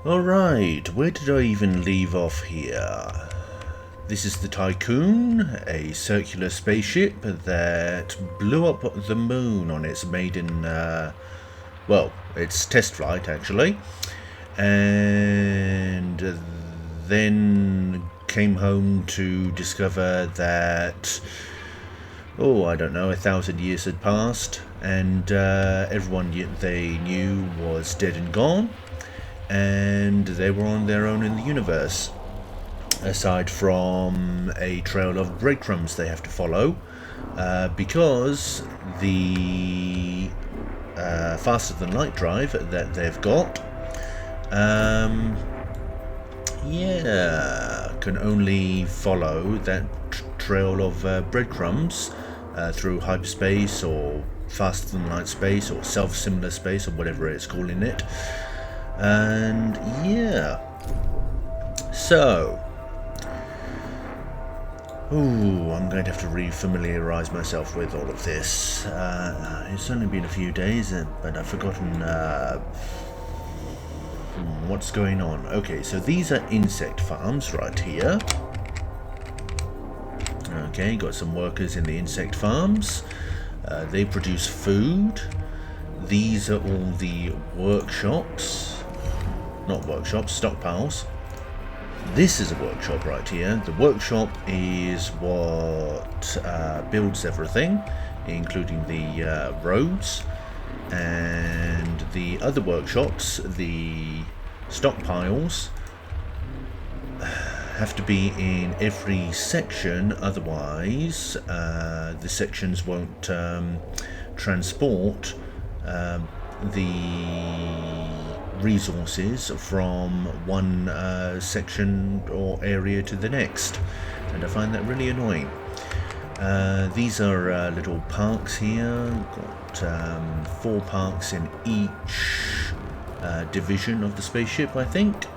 Alright, where did I even leave off here? This is the Tycoon, a circular spaceship that blew up the moon on its maiden, well, its test flight actually, and then came home to discover that, oh, I don't know, 1,000 years had passed, and everyone they knew was dead and gone, and they were on their own in the universe, aside from a trail of breadcrumbs they have to follow, because the faster than light drive that they've got, yeah, can only follow that trail of breadcrumbs through hyperspace or faster than light space or self-similar space or whatever it's calling it. And yeah, so I'm going to have to re-familiarise myself with all of this. It's only been a few days, but I've forgotten what's going on. Okay, so these are insect farms right here. Okay, got some workers in the insect farms. They produce food. These are all the workshops. Not workshops, stockpiles. This is a workshop right here. The workshop is what builds everything, including the roads. And the other workshops, the stockpiles, have to be in every section, otherwise the sections won't transport the resources from one section or area to the next, and I find that really annoying. These are little parks here. Got 4 parks in each division of the spaceship, I think.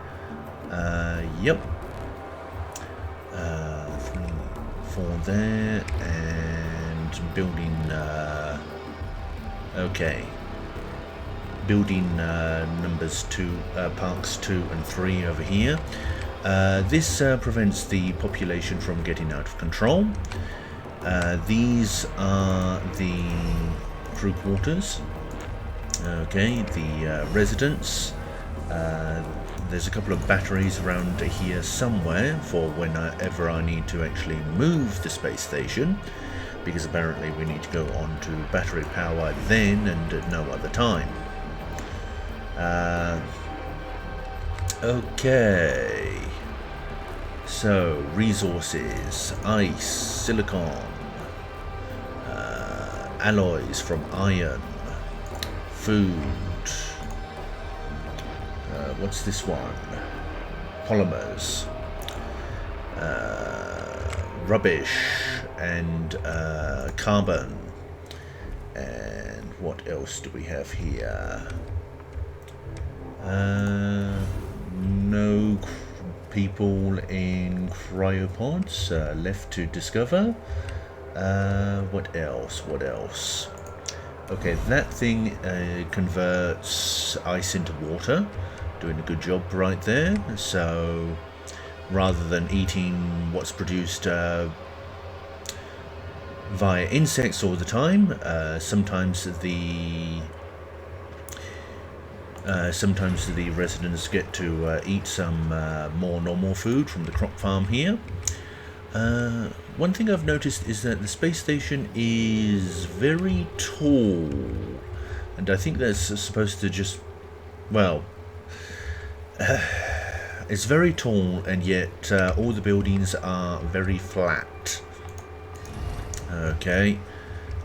Yep. 3, 4 there, and building. Okay. Building numbers 2, parks 2 and 3 over here. This prevents the population from getting out of control. These are the crew quarters. Okay, the residents. There's a couple of batteries around here somewhere for whenever I need to actually move the space station, because apparently we need to go on to battery power then and at no other time. Okay, so resources: ice, silicon, alloys from iron, food, what's this one, polymers, rubbish, and carbon. And what else do we have here? No people in cryopods left to discover. What else? Okay, that thing converts ice into water. Doing a good job right there. So rather than eating what's produced via insects all the time, sometimes the residents get to eat some more normal food from the crop farm here. One thing I've noticed is that the space station is very tall, and I think that's supposed to just, well, it's very tall, and yet all the buildings are very flat. Okay.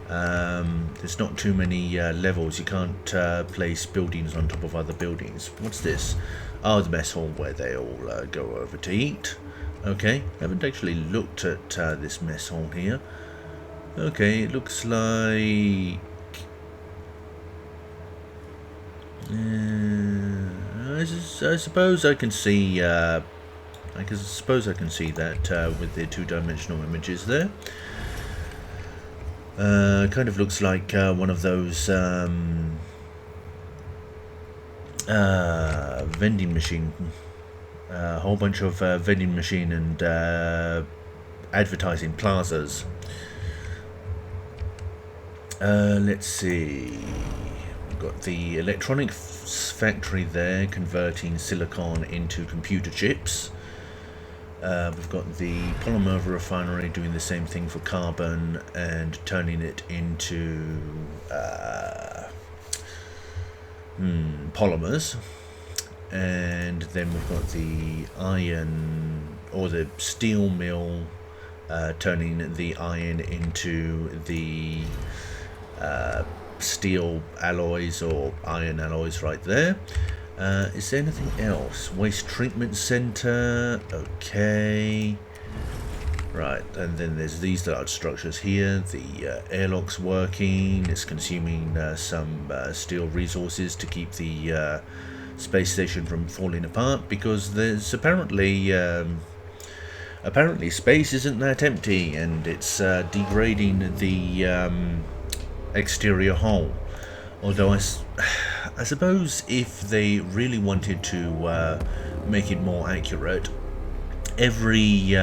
There's not too many levels. You can't place buildings on top of other buildings. What's this? Oh, the mess hall where they all go over to eat. Okay, haven't actually looked at this mess hall here. Okay, it looks like I suppose I can see. I suppose I can see that with the 2-dimensional images there. Kind of looks like one of those vending machine, a whole bunch of vending machine and advertising plazas. Let's see, we've got the electronics factory there converting silicon into computer chips. We've got the polymer refinery doing the same thing for carbon and turning it into polymers. And then we've got the iron or the steel mill turning the iron into the steel alloys or iron alloys right there. Is there anything else? Waste treatment center. Okay. Right, and then there's these large structures here. The airlock's working. It's consuming some steel resources to keep the space station from falling apart, because there's apparently space isn't that empty, and it's degrading the exterior hull. Although I suppose if they really wanted to make it more accurate, every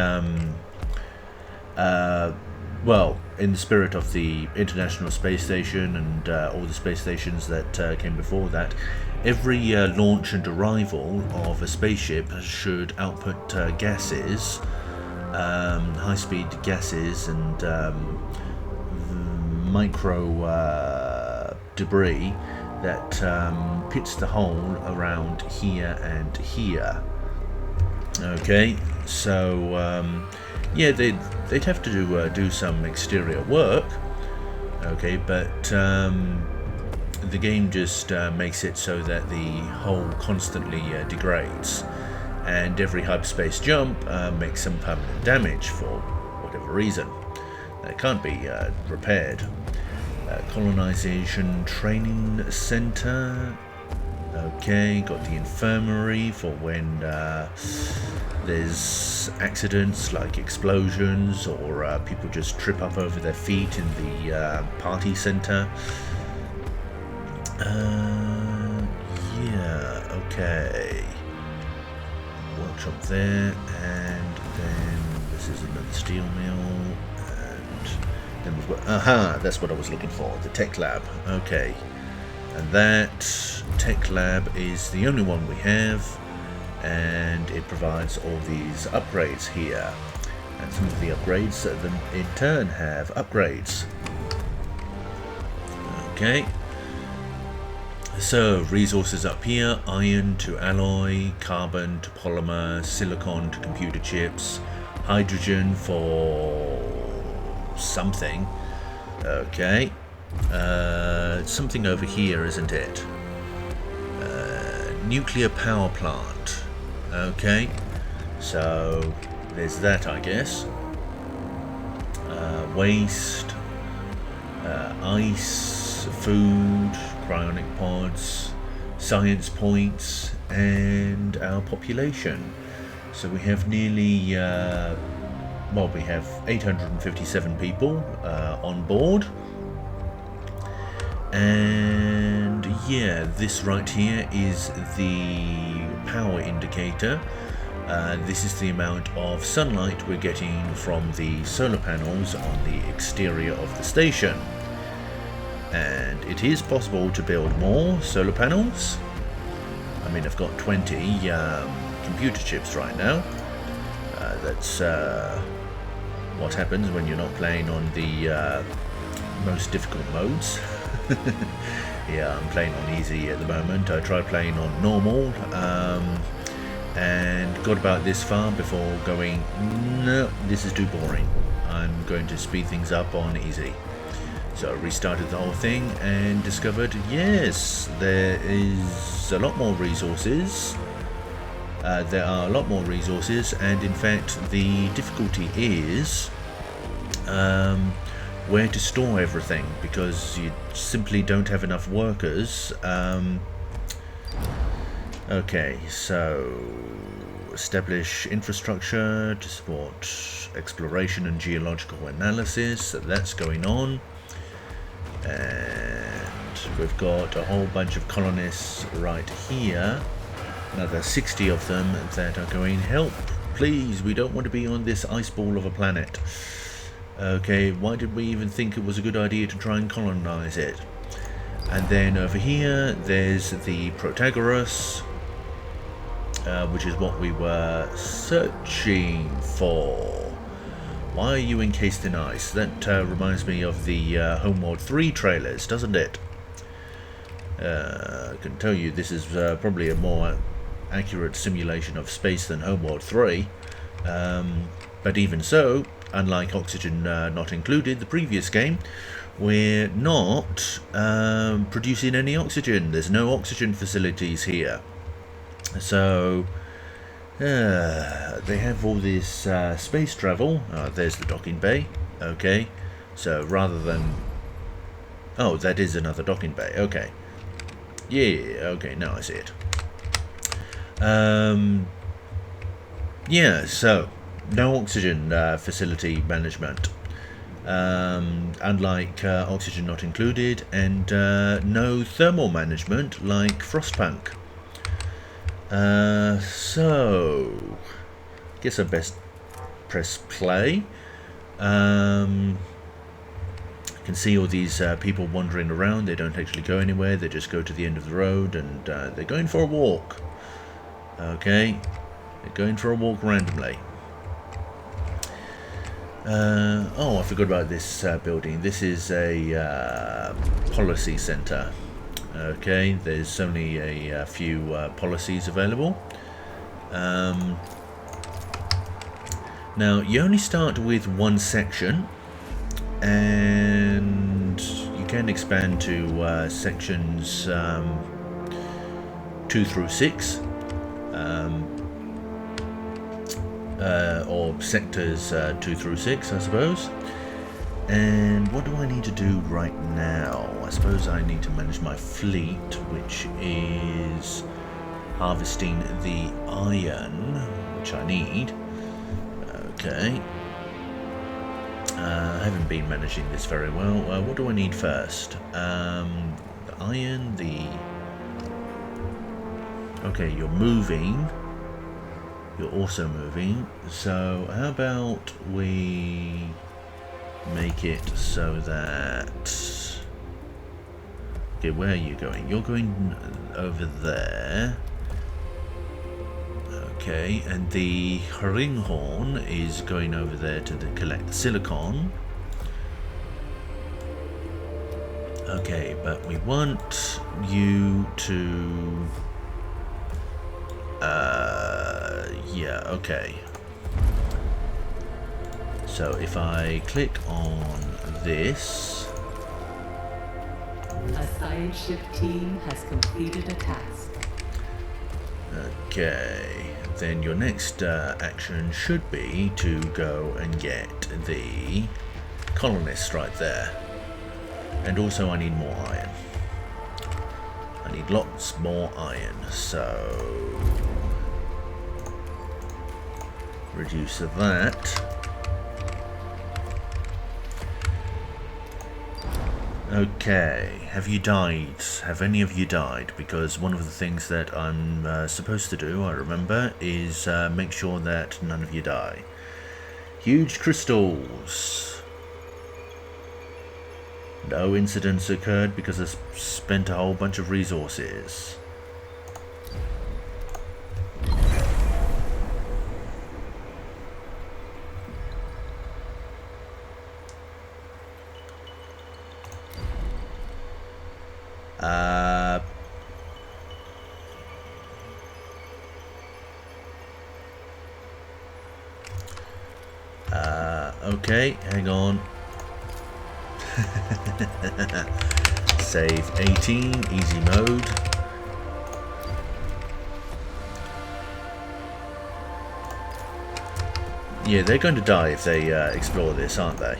well, in the spirit of the International Space Station and all the space stations that came before that, every launch and arrival of a spaceship should output gases, high-speed gases and micro debris that pits the hole around here and here. Okay, so yeah, they'd have to do some exterior work. Okay, but the game just makes it so that the hull constantly degrades, and every hyperspace jump makes some permanent damage for whatever reason. It can't be repaired. Colonization training center. Okay, got the infirmary for when there's accidents like explosions or people just trip up over their feet in the party center. Yeah, okay. Workshop there, and then this is another steel mill, and then we've got, aha, that's what I was looking for, the tech lab. Okay, and that tech lab is the only one we have, and it provides all these upgrades here, and some of the upgrades that in turn have upgrades. Okay, so resources up here: iron to alloy, carbon to polymer, silicon to computer chips, hydrogen for something. Okay, something over here, isn't it? Nuclear power plant. Okay, so there's that, I guess. Waste, ice, food, cryonic pods, science points, and our population. So we have nearly, well, we have 857 people on board. And yeah, this right here is the power indicator. This is the amount of sunlight we're getting from the solar panels on the exterior of the station. And it is possible to build more solar panels. I mean, I've got 20 computer chips right now. That's what happens when you're not playing on the most difficult modes. Yeah, I'm playing on easy at the moment. I tried playing on normal and got about this far before going, no, this is too boring. I'm going to speed things up on easy. So I restarted the whole thing and discovered, yes, there is a lot more resources. There are a lot more resources, and in fact the difficulty is where to store everything, because you simply don't have enough workers. Okay, so establish infrastructure to support exploration and geological analysis. So that's going on. And We've got a whole bunch of colonists right here. Another 60 of them that are going, help, please, we don't want to be on this ice ball of a planet. Okay, why did we even think it was a good idea to try and colonize it? And then over here, there's the Protagoras, which is what we were searching for. Why are you encased in ice? That reminds me of the Homeworld 3 trailers, doesn't it? I can tell you this is probably a more accurate simulation of space than Homeworld 3. But even so, unlike Oxygen Not Included, the previous game, we're not producing any oxygen. There's no oxygen facilities here. So they have all this space travel. There's the docking bay. Okay, so rather than... Oh, that is another docking bay. Okay. Yeah, okay, now I see it. Yeah, so no oxygen facility management. Unlike Oxygen Not Included, and no thermal management like Frostpunk. So, guess I best press play. You can see all these people wandering around. They don't actually go anywhere. They just go to the end of the road and they're going for a walk. Okay, they're going for a walk randomly. Oh, I forgot about this building. This is a policy center. Okay, there's only a few policies available. Now, you only start with one section, and you can expand to sections 2 through 6. Or sectors 2 through 6, I suppose. And what do I need to do right now? I suppose I need to manage my fleet, which is harvesting the iron, which I need. Okay. I haven't been managing this very well. What do I need first? The iron, the... Okay, you're moving. You're also moving. So how about we make it so that... Okay, where are you going? You're going over there. Okay, and the Ringhorn is going over there to collect the silicon. Okay, but we want you to... yeah, okay. So if I click on this... A science ship team has completed a task. Okay, then your next action should be to go and get the colonists right there. And also I need more iron. I need lots more iron, so... reduce that. Okay, have you died? Have any of you died? Because one of the things that I'm supposed to do, I remember, is make sure that none of you die. Huge crystals. No incidents occurred because I spent a whole bunch of resources. Okay, hang on. Save 18, easy mode. Yeah, they're going to die if they explore this, aren't they?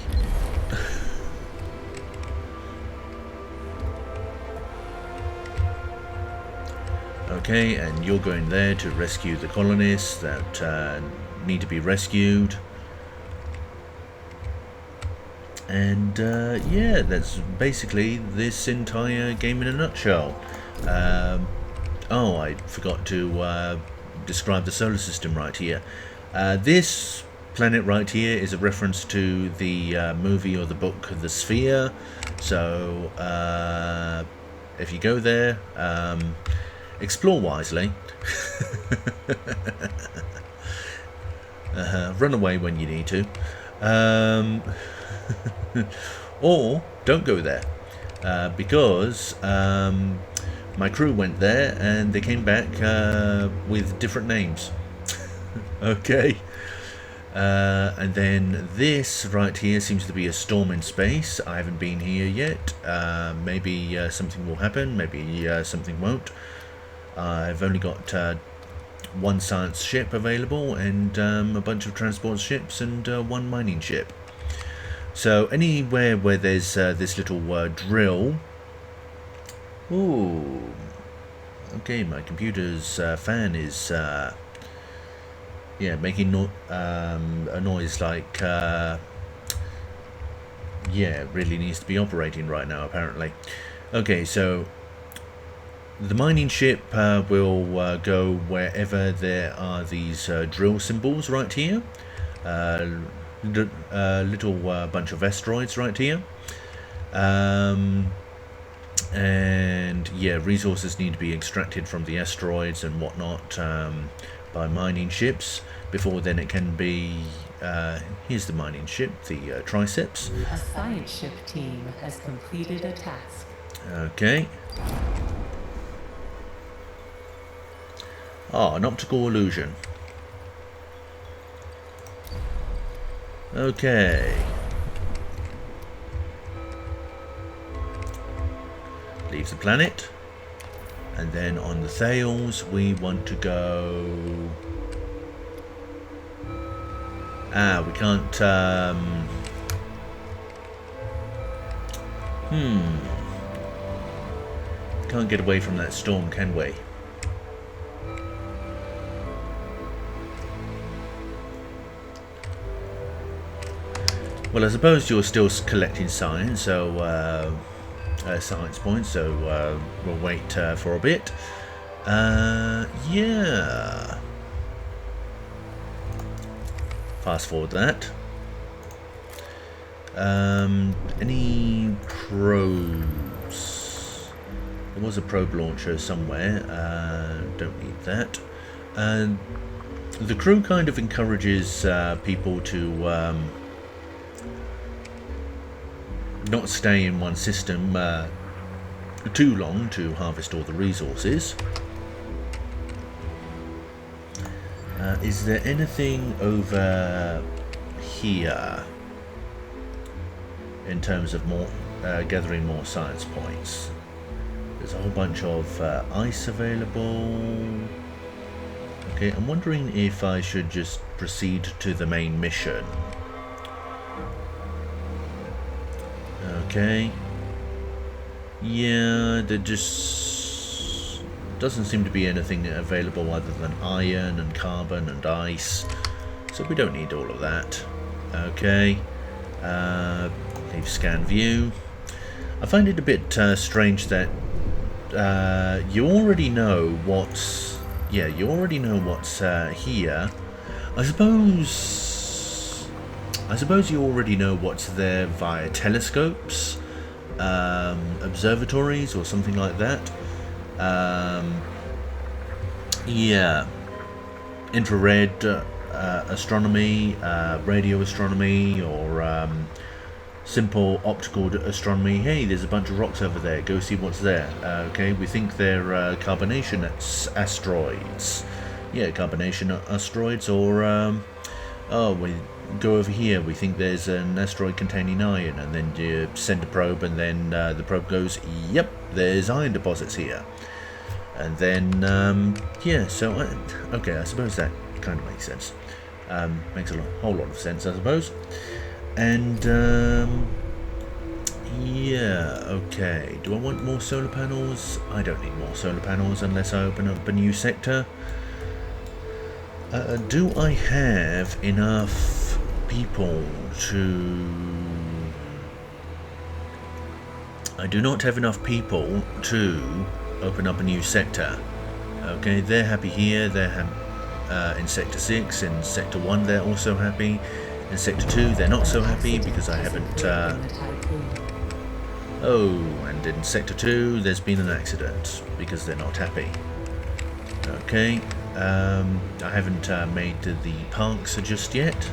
Okay, and you're going there to rescue the colonists that need to be rescued. And yeah, that's basically this entire game in a nutshell. Oh, I forgot to describe the solar system right here. This planet right here is a reference to the movie or the book The Sphere. So if you go there, explore wisely. Run away when you need to. Or don't go there, because my crew went there and they came back with different names. Okay. And then this right here seems to be a storm in space. I haven't been here yet. Maybe something will happen, maybe something won't. I've only got one science ship available and a bunch of transport ships and one mining ship. So anywhere where there's this little drill. Ooh. Okay, my computer's fan is yeah, making a noise like yeah, it really needs to be operating right now apparently. Okay, so the mining ship will go wherever there are these drill symbols right here. Little bunch of asteroids right here. And yeah, resources need to be extracted from the asteroids and whatnot by mining ships before then it can be here's the mining ship, the triceps. A science ship team has completed a task. Okay. Ah, an optical illusion. Okay. Leave the planet. And then on the Thales we want to go... Ah, we can't... Can't get away from that storm, can we? Well, I suppose you're still collecting science, so science points. So we'll wait for a bit. Yeah. Fast forward that. Any probes? There was a probe launcher somewhere. Don't need that. The crew kind of encourages people to not stay in one system too long to harvest all the resources. Is there anything over here in terms of more gathering more science points? There's a whole bunch of ice available. Okay, I'm wondering if I should just proceed to the main mission. Okay. Yeah, there just doesn't seem to be anything available other than iron and carbon and ice. So we don't need all of that. Okay. Leave scan view. I find it a bit strange that you already know what's... Yeah, you already know what's here. I suppose you already know what's there via telescopes, observatories or something like that. Yeah, infrared astronomy, radio astronomy, or simple optical astronomy. Hey, there's a bunch of rocks over there, go see what's there. Okay, we think they're carbonation asteroids. Yeah, carbonation asteroids, or oh, we go over here, we think there's an asteroid containing iron, and then you send a probe, and then the probe goes, yep, there's iron deposits here. And then yeah, so okay, I suppose that kind of makes sense. Makes a whole lot of sense, I suppose. And yeah, okay, do I want more solar panels? I don't need more solar panels unless I open up a new sector. Do I have enough people to I do not have enough people to open up a new sector. Okay, they're happy here, they're in Sector 6, in Sector 1 they're also happy, in Sector 2 they're not so happy because I haven't... Oh, and in Sector 2 there's been an accident because they're not happy. Okay, I haven't made the parks just yet.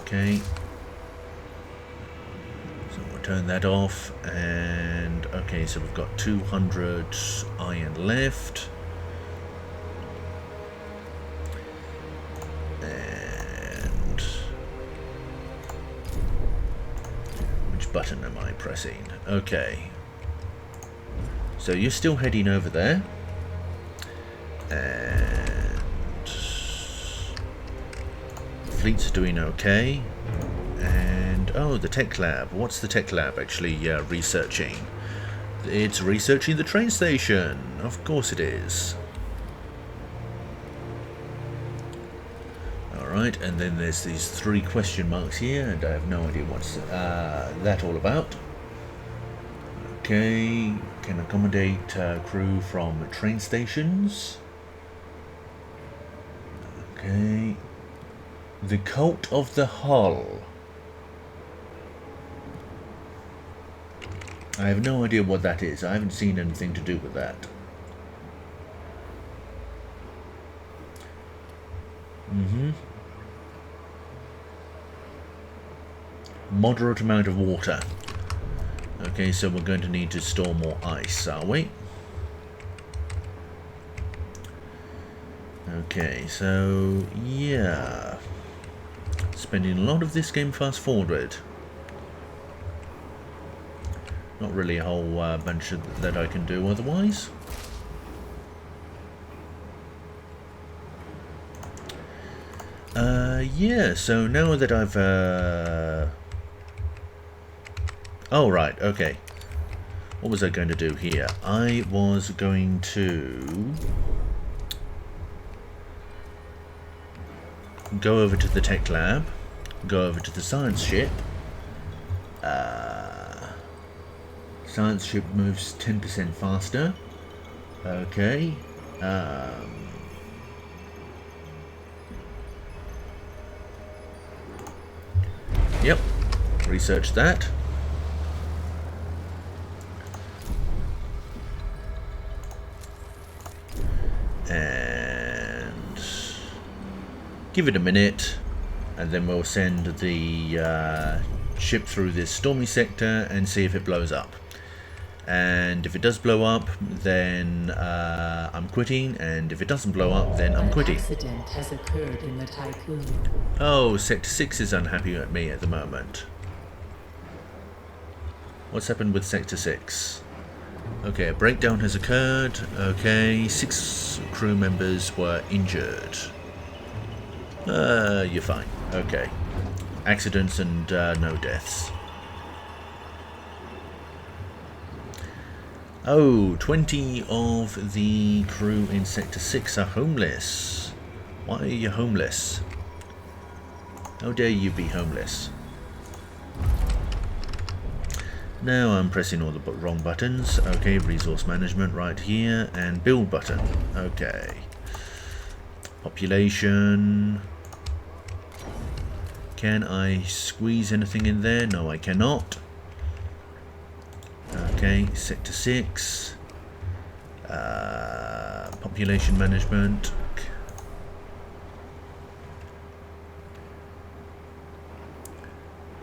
Okay, so we'll turn that off, and okay, so we've got 200 iron left. And which button am I pressing? Okay. So you're still heading over there, and fleet's doing okay. And oh, the tech lab. What's the tech lab actually researching? It's researching the train station. Of course it is. Alright, and then there's these 3 question marks here, and I have no idea what's that all about. Okay, can accommodate crew from train stations. Okay. The Cult of the Hull. I have no idea what that is. I haven't seen anything to do with that. Moderate amount of water. Okay, so we're going to need to store more ice, are we? Okay, so yeah, spending a lot of this game fast forward. Not really a whole bunch that I can do otherwise. Yeah, so now that I've oh right, okay. What was I going to do here? I was going to go over to the tech lab, go over to the science ship. Science ship moves 10% faster. Okay. Yep. Research that. And give it a minute, and then we'll send the ship through this stormy sector and see if it blows up. And if it does blow up, then I'm quitting, and if it doesn't blow up, then I'm quitting. An accident has occurred in the Tycoon. Oh, Sector 6 is unhappy at me at the moment. What's happened with Sector 6? Okay, a breakdown has occurred. Okay, 6 crew members were injured. You're fine. Okay. Accidents and no deaths. Oh, 20 of the crew in Sector 6 are homeless. Why are you homeless? How dare you be homeless? Now I'm pressing all the wrong buttons. Okay, resource management right here, and build button. Okay. Population. Can I squeeze anything in there? No, I cannot. Okay, Sector 6. Population management.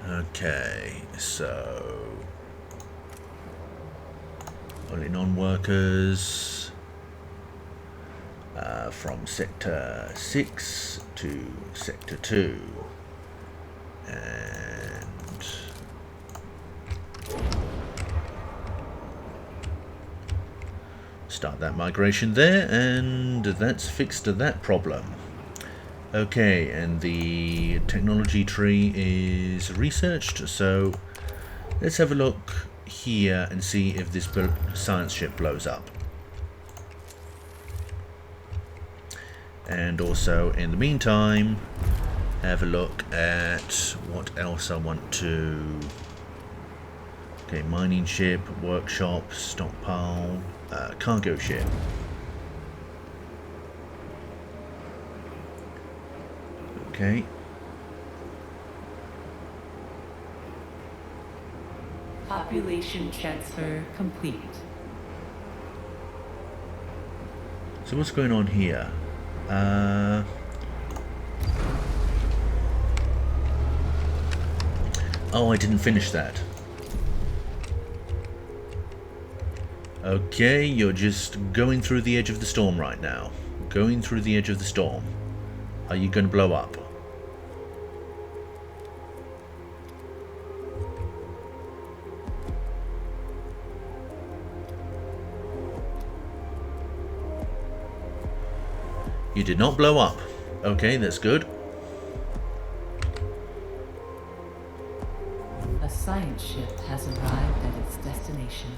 Okay, so only non-workers from Sector 6 to Sector 2. And start that migration there, and that's fixed that problem. Okay, and the technology tree is researched, so let's have a look here and see if this science ship blows up. And also, in the meantime, have a look at what else I want to. Okay, mining ship, workshop, stockpile, cargo ship. Okay. Population transfer complete. So what's going on here? Oh, I didn't finish that. Okay, you're just going through the edge of the storm right now. Going through the edge of the storm. Are you going to blow up? You did not blow up. Okay, that's good. A science ship has arrived at its destination.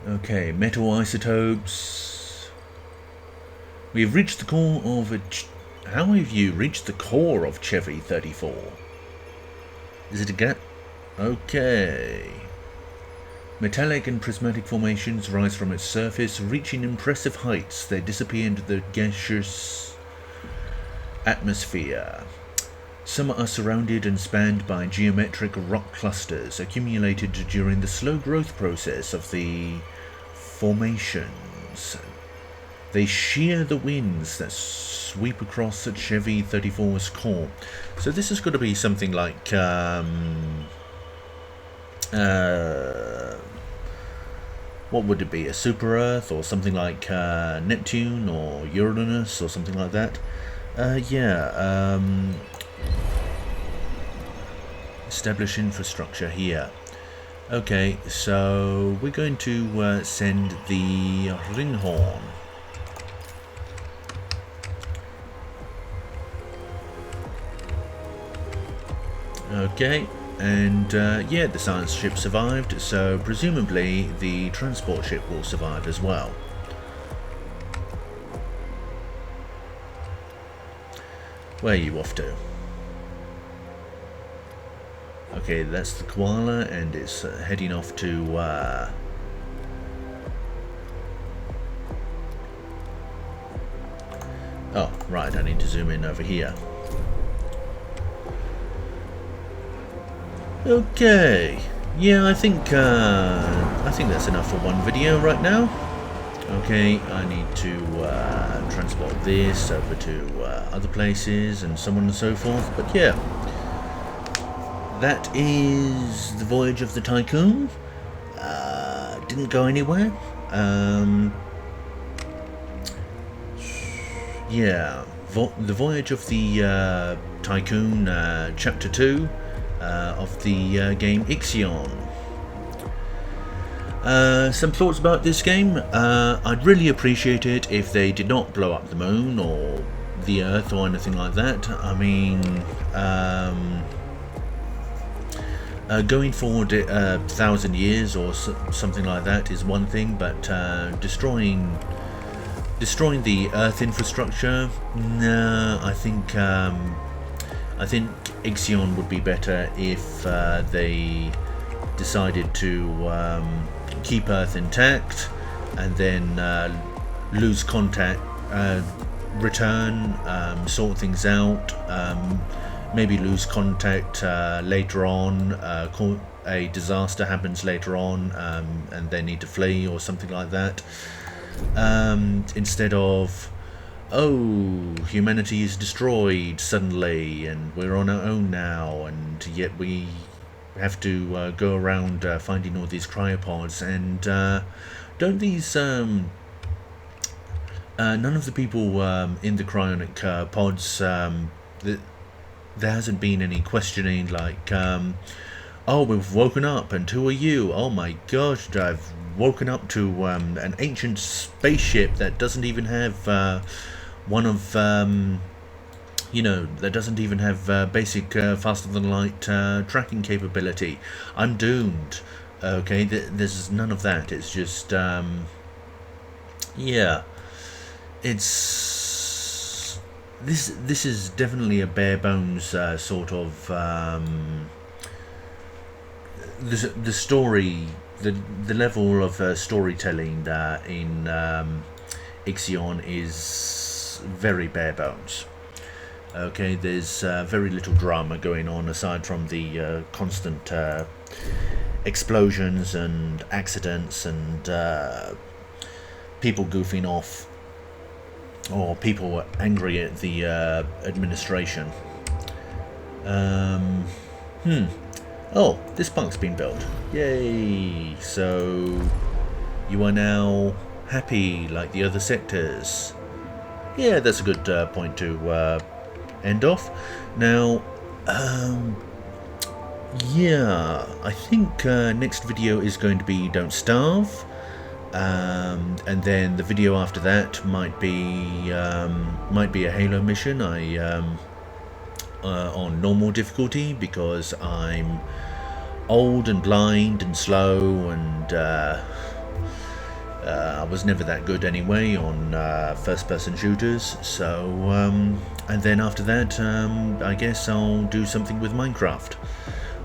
Okay, metal isotopes. We have reached the core of a... How have you reached the core of Chevy 34? Is it a gap? Okay. Metallic and prismatic formations rise from its surface, reaching impressive heights. They disappear into the gaseous atmosphere. Some are surrounded and spanned by geometric rock clusters accumulated during the slow growth process of the formations. They shear the winds that sweep across Chevy 34's core. So this has got to be something like what would it be? A super Earth or something like Neptune or Uranus or something like that? Establish infrastructure here. Okay, so we're going to send the Ringhorn. Okay, and yeah, the science ship survived, so presumably the transport ship will survive as well. Where are you off to? Okay, that's the koala, and it's heading off to oh, right, I need to zoom in over here. Okay, yeah, I think that's enough for one video right now. Okay, I need to transport this over to other places and so on and so forth, but yeah. That is the voyage of the Tycoon. Didn't go anywhere. Yeah, the voyage of the Tycoon, Chapter 2 of the game Ixion. Some thoughts about this game. I'd really appreciate it if they did not blow up the moon or the Earth or anything like that. I mean, going forward 1,000 years or something like that is one thing, but destroying the Earth infrastructure, no, I think Ixion would be better if they decided to keep Earth intact and then lose contact, return, sort things out. Maybe lose contact later on, a disaster happens later on, and they need to flee or something like that. Instead of, oh, humanity is destroyed suddenly and we're on our own now, and yet we have to go around finding all these cryopods, and don't these... none of the people in the cryonic pods... there hasn't been any questioning like, oh, we've woken up and who are you? Oh my gosh, I've woken up to an ancient spaceship that doesn't even have one of, you know, that doesn't even have basic faster than light tracking capability. I'm doomed. Okay, there's none of that. It's just, yeah, it's this is definitely a bare bones sort of the story, the level of storytelling in Ixion is very bare bones. Okay, there's very little drama going on aside from the constant explosions and accidents and people goofing off, or people angry at the administration. Oh, this park's been built. Yay! So you are now happy like the other sectors. Yeah, that's a good point to end off. Now, yeah, I think next video is going to be Don't Starve. And then the video after that might be a Halo mission. On normal difficulty, because I'm old and blind and slow, and I was never that good anyway on first-person shooters. So, and then after that, I guess I'll do something with Minecraft.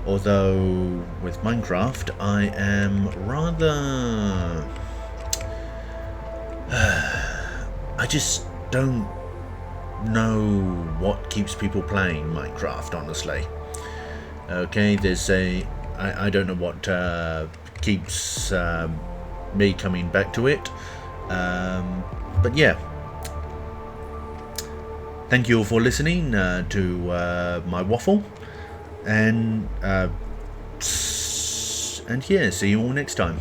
Although with Minecraft, I am rather I just don't know what keeps people playing Minecraft, honestly. Okay, there's I don't know what keeps me coming back to it, but yeah, thank you all for listening to my waffle, and yeah, see you all next time.